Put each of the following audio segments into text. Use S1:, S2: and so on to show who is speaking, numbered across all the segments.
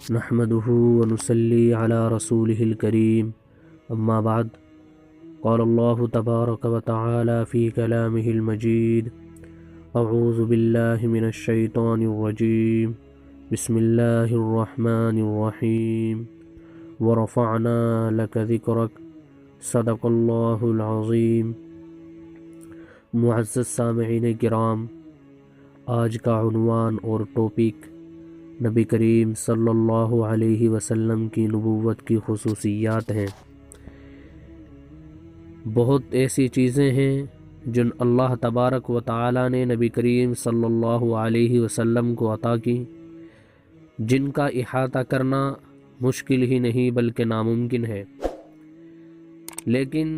S1: نحمده ونصلي على رسوله الكريم أما بعد قال الله تبارك وتعالى في كلامه المجيد أعوذ بالله من الشيطان الرجيم بسم الله الرحمن الرحيم ورفعنا لك ذكرك صدق الله العظيم۔ معزز سامعین کرام، آج کا عنوان اور ٹاپک نبی کریم صلی اللہ علیہ وسلم کی نبوت کی خصوصیات ہیں۔ بہت ایسی چیزیں ہیں جن اللہ تبارک و تعالی نے نبی کریم صلی اللہ علیہ وسلم کو عطا کی، جن کا احاطہ کرنا مشکل ہی نہیں بلکہ ناممکن ہے، لیکن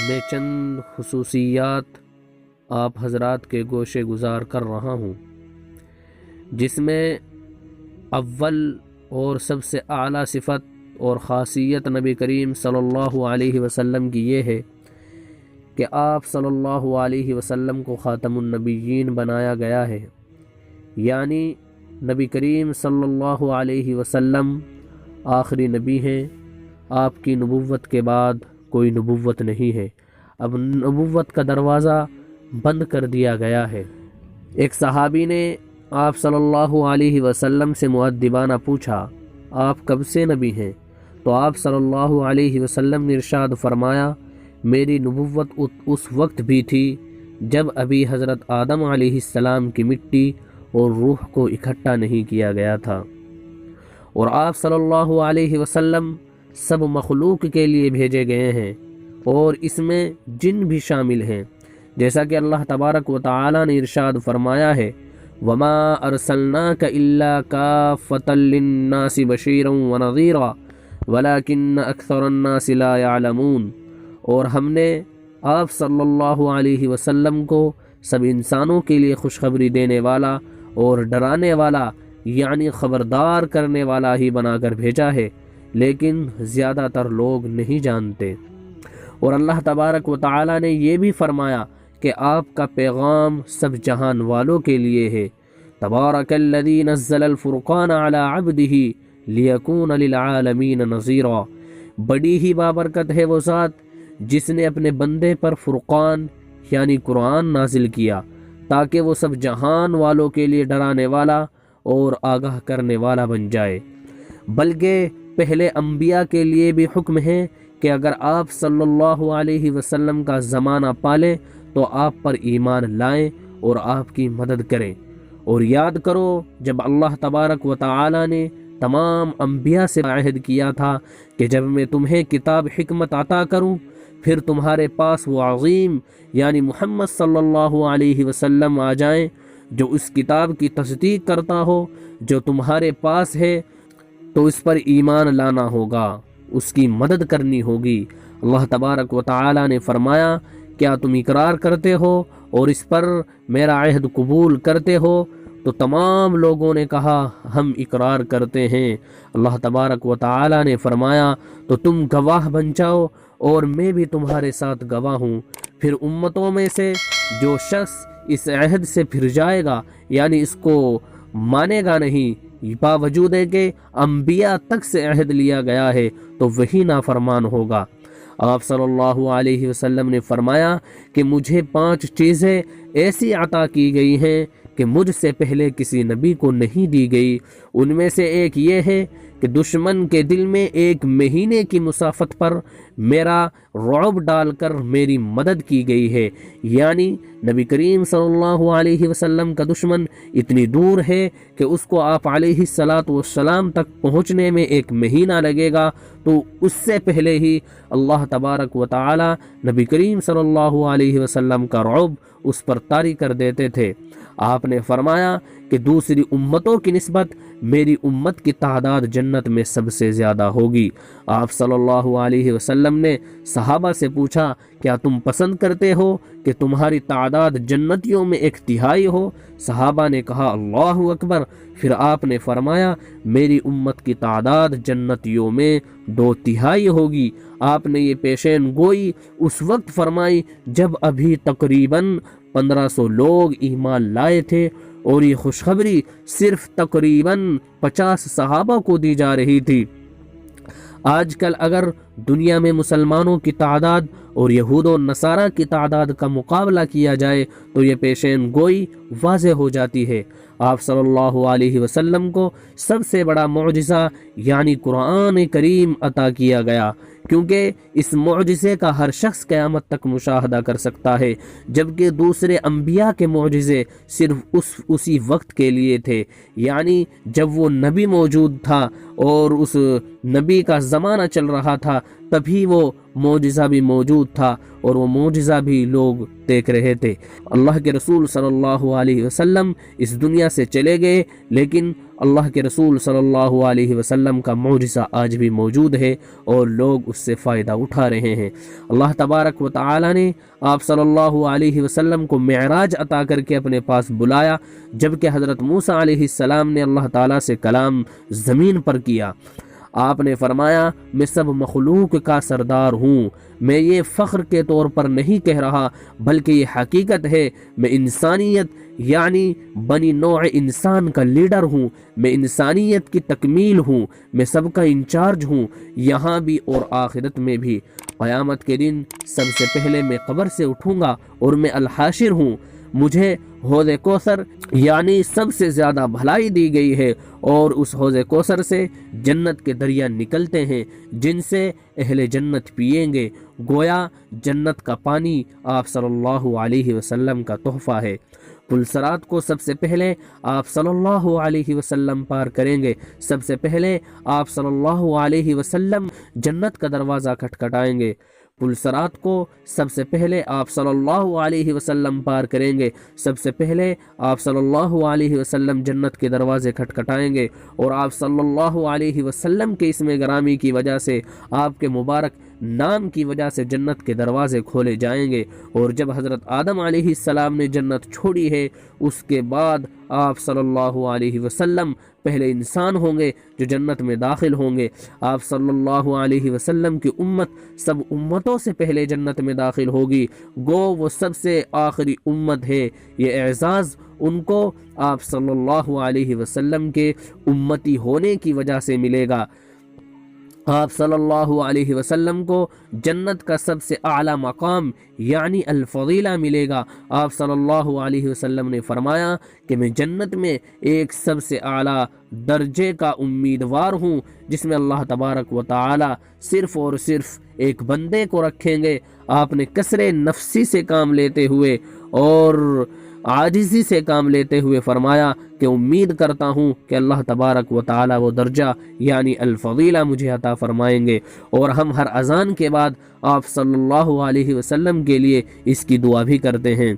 S1: میں چند خصوصیات آپ حضرات کے گوشے گزار کر رہا ہوں، جس میں اول اور سب سے اعلیٰ صفت اور خاصیت نبی کریم صلی اللہ علیہ وسلم کی یہ ہے کہ آپ صلی اللہ علیہ وسلم کو خاتم النبیین بنایا گیا ہے، یعنی نبی کریم صلی اللہ علیہ وسلم آخری نبی ہیں۔ آپ کی نبوت کے بعد کوئی نبوت نہیں ہے، اب نبوت کا دروازہ بند کر دیا گیا ہے۔ ایک صحابی نے آپ صلی اللہ علیہ وسلم سے مؤدبانہ پوچھا، آپ کب سے نبی ہیں؟ تو آپ صلی اللہ علیہ وسلم نے ارشاد فرمایا، میری نبوت اس وقت بھی تھی جب ابھی حضرت آدم علیہ السلام کی مٹی اور روح کو اکٹھا نہیں کیا گیا تھا، اور آپ صلی اللہ علیہ وسلم سب مخلوق کے لیے بھیجے گئے ہیں، اور اس میں جن بھی شامل ہیں، جیسا کہ اللہ تبارک و تعالی نے ارشاد فرمایا ہے، وما ارسلناک الا کافۃ للناس بشیرا ونذیرا ولکن اکثر الناس لا یعلمون، اور ہم نے آپ صلی اللہ علیہ وسلم کو سب انسانوں کے لیے خوشخبری دینے والا اور ڈرانے والا یعنی خبردار کرنے والا ہی بنا کر بھیجا ہے، لیکن زیادہ تر لوگ نہیں جانتے۔ اور اللہ تبارک و تعالی نے یہ بھی فرمایا کہ آپ کا پیغام سب جہان والوں کے لیے ہے۔ تبارک الذی نزل الفرقان علی عبدہ لیکون للعالمین نذیرا، بڑی ہی بابرکت ہے وہ ذات جس نے اپنے بندے پر فرقان یعنی قرآن نازل کیا تاکہ وہ سب جہان والوں کے لیے ڈرانے والا اور آگاہ کرنے والا بن جائے۔ بلکہ پہلے انبیاء کے لیے بھی حکم ہے کہ اگر آپ صلی اللہ علیہ وسلم کا زمانہ پالیں تو آپ پر ایمان لائیں اور آپ کی مدد کریں۔ اور یاد کرو جب اللہ تبارک و تعالی نے تمام انبیاء سے عہد کیا تھا کہ جب میں تمہیں کتاب حکمت عطا کروں پھر تمہارے پاس وہ عظیم یعنی محمد صلی اللہ علیہ وسلم آ جائیں جو اس کتاب کی تصدیق کرتا ہو جو تمہارے پاس ہے، تو اس پر ایمان لانا ہوگا، اس کی مدد کرنی ہوگی۔ اللہ تبارک و تعالی نے فرمایا، کیا تم اقرار کرتے ہو اور اس پر میرا عہد قبول کرتے ہو؟ تو تمام لوگوں نے کہا ہم اقرار کرتے ہیں۔ اللہ تبارک و تعالی نے فرمایا، تو تم گواہ بن جاؤ اور میں بھی تمہارے ساتھ گواہ ہوں۔ پھر امتوں میں سے جو شخص اس عہد سے پھر جائے گا یعنی اس کو مانے گا نہیں، باوجود ہے کہ انبیاء تک سے عہد لیا گیا ہے، تو وہی نافرمان ہوگا۔ آپ صلی اللہ علیہ وسلم نے فرمایا کہ مجھے 5 چیزیں ایسی عطا کی گئی ہیں کہ مجھ سے پہلے کسی نبی کو نہیں دی گئی۔ ان میں سے ایک یہ ہے کہ دشمن کے دل میں 1 مہینے کی مسافت پر میرا رعب ڈال کر میری مدد کی گئی ہے، یعنی نبی کریم صلی اللہ علیہ وسلم کا دشمن اتنی دور ہے کہ اس کو آپ علیہ الصلاۃ والسلام تک پہنچنے میں 1 مہینہ لگے گا، تو اس سے پہلے ہی اللہ تبارک و تعالی نبی کریم صلی اللہ علیہ وسلم کا رعب اس پر طاری کر دیتے تھے۔ آپ نے فرمایا کہ دوسری امتوں کی نسبت میری امت کی تعداد جنت میں سب سے زیادہ ہوگی۔ آپ صلی اللہ علیہ وسلم نے صحابہ سے پوچھا، کیا تم پسند کرتے ہو کہ تمہاری تعداد جنتیوں میں 1/3 ہو؟ صحابہ نے کہا اللہ اکبر۔ پھر آپ نے فرمایا، میری امت کی تعداد جنتیوں میں 2/3 ہوگی۔ آپ نے یہ پیشین گوئی اس وقت فرمائی جب ابھی تقریباً 1500 لوگ ایمان لائے تھے، اور یہ خوشخبری صرف تقریباً 50 صحابہ کو دی جا رہی تھی۔ آج کل اگر دنیا میں مسلمانوں کی تعداد اور یہود و نصارہ کی تعداد کا مقابلہ کیا جائے تو یہ پیشین گوئی واضح ہو جاتی ہے۔ آپ صلی اللہ علیہ وسلم کو سب سے بڑا معجزہ یعنی قرآن کریم عطا کیا گیا، کیونکہ اس معجزے کا ہر شخص قیامت تک مشاہدہ کر سکتا ہے، جبکہ دوسرے انبیاء کے معجزے صرف اسی وقت کے لیے تھے، یعنی جب وہ نبی موجود تھا اور اس نبی کا زمانہ چل رہا تھا تبھی وہ معجزہ بھی موجود تھا اور وہ معجزہ بھی لوگ دیکھ رہے تھے۔ اللہ کے رسول صلی اللہ علیہ وسلم اس دنیا سے چلے گئے، لیکن اللہ کے رسول صلی اللہ علیہ وسلم کا معجزہ آج بھی موجود ہے اور لوگ اس سے فائدہ اٹھا رہے ہیں۔ اللہ تبارک و تعالی نے آپ صلی اللہ علیہ وسلم کو معراج عطا کر کے اپنے پاس بلایا، جبکہ حضرت موسیٰ علیہ السلام نے اللہ تعالیٰ سے کلام زمین پر کیا۔ آپ نے فرمایا، میں سب مخلوق کا سردار ہوں، میں یہ فخر کے طور پر نہیں کہہ رہا بلکہ یہ حقیقت ہے، میں انسانیت یعنی بنی نوع انسان کا لیڈر ہوں، میں انسانیت کی تکمیل ہوں، میں سب کا انچارج ہوں، یہاں بھی اور آخرت میں بھی۔ قیامت کے دن سب سے پہلے میں قبر سے اٹھوں گا اور میں الحاشر ہوں، مجھے حوض کوثر یعنی سب سے زیادہ بھلائی دی گئی ہے، اور اس حوض کوثر سے جنت کے دریا نکلتے ہیں جن سے اہل جنت پئیں گے، گویا جنت کا پانی آپ صلی اللہ علیہ وسلم کا تحفہ ہے۔ پل صراط کو سب سے پہلے آپ صلی اللہ علیہ وسلم پار کریں گے، سب سے پہلے آپ صلی اللہ علیہ وسلم جنت کا دروازہ کھٹکھٹائیں گے۔ پل صراط کو سب سے پہلے آپ صلی اللہ علیہ وسلم پار کریں گے، سب سے پہلے آپ صلی اللہ علیہ وسلم جنت کے دروازے کھٹکھٹائیں گے، اور آپ صلی اللہ علیہ وسلم کے اسم گرامی کی وجہ سے، آپ کے مبارک نام کی وجہ سے جنت کے دروازے کھولے جائیں گے۔ اور جب حضرت آدم علیہ السلام نے جنت چھوڑی ہے، اس کے بعد آپ صلی اللہ علیہ وسلم پہلے انسان ہوں گے جو جنت میں داخل ہوں گے۔ آپ صلی اللہ علیہ وسلم کی امت سب امتوں سے پہلے جنت میں داخل ہوگی، گو وہ سب سے آخری امت ہے۔ یہ اعزاز ان کو آپ صلی اللہ علیہ وسلم کے امتی ہونے کی وجہ سے ملے گا۔ آپ صلی اللہ علیہ وسلم کو جنت کا سب سے اعلیٰ مقام یعنی الفضیلہ ملے گا۔ آپ صلی اللہ علیہ وسلم نے فرمایا کہ میں جنت میں ایک سب سے اعلیٰ درجے کا امیدوار ہوں، جس میں اللہ تبارک و تعالی صرف اور صرف ایک بندے کو رکھیں گے۔ آپ نے کسرے نفسی سے کام لیتے ہوئے اور عاجزی سے کام لیتے ہوئے فرمایا کہ امید کرتا ہوں کہ اللہ تبارک و تعالی وہ درجہ یعنی الفضیلہ مجھے عطا فرمائیں گے، اور ہم ہر اذان کے بعد آپ صلی اللہ علیہ وسلم کے لیے اس کی دعا بھی کرتے ہیں۔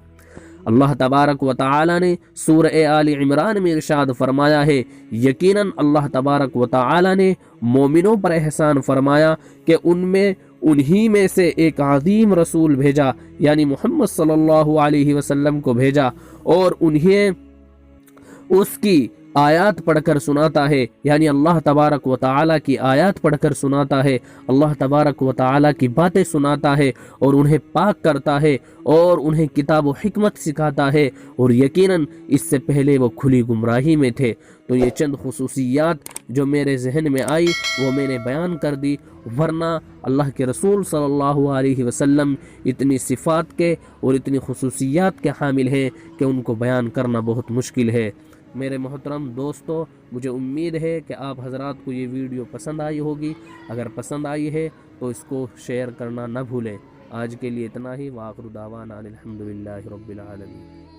S1: اللہ تبارک و تعالی نے سورہ آل عمران میں ارشاد فرمایا ہے، یقیناً اللہ تبارک و تعالی نے مومنوں پر احسان فرمایا کہ انہی میں سے ایک عظیم رسول بھیجا یعنی محمد صلی اللہ علیہ وسلم کو بھیجا، اور انہیں اس کی آیات پڑھ کر سناتا ہے، یعنی اللہ تبارک و تعالی کی آیات پڑھ کر سناتا ہے، اللہ تبارک و تعالی کی باتیں سناتا ہے اور انہیں پاک کرتا ہے اور انہیں کتاب و حکمت سکھاتا ہے، اور یقیناً اس سے پہلے وہ کھلی گمراہی میں تھے۔ تو یہ چند خصوصیات جو میرے ذہن میں آئی وہ میں نے بیان کر دی، ورنہ اللہ کے رسول صلی اللہ علیہ وسلم اتنی صفات کے اور اتنی خصوصیات کے حامل ہیں کہ ان کو بیان کرنا بہت مشکل ہے۔ میرے محترم دوستو، مجھے امید ہے کہ آپ حضرات کو یہ ویڈیو پسند آئی ہوگی۔ اگر پسند آئی ہے تو اس کو شیئر کرنا نہ بھولیں۔ آج کے لیے اتنا ہی، وآخر دعوانا الحمدللہ رب العالمین۔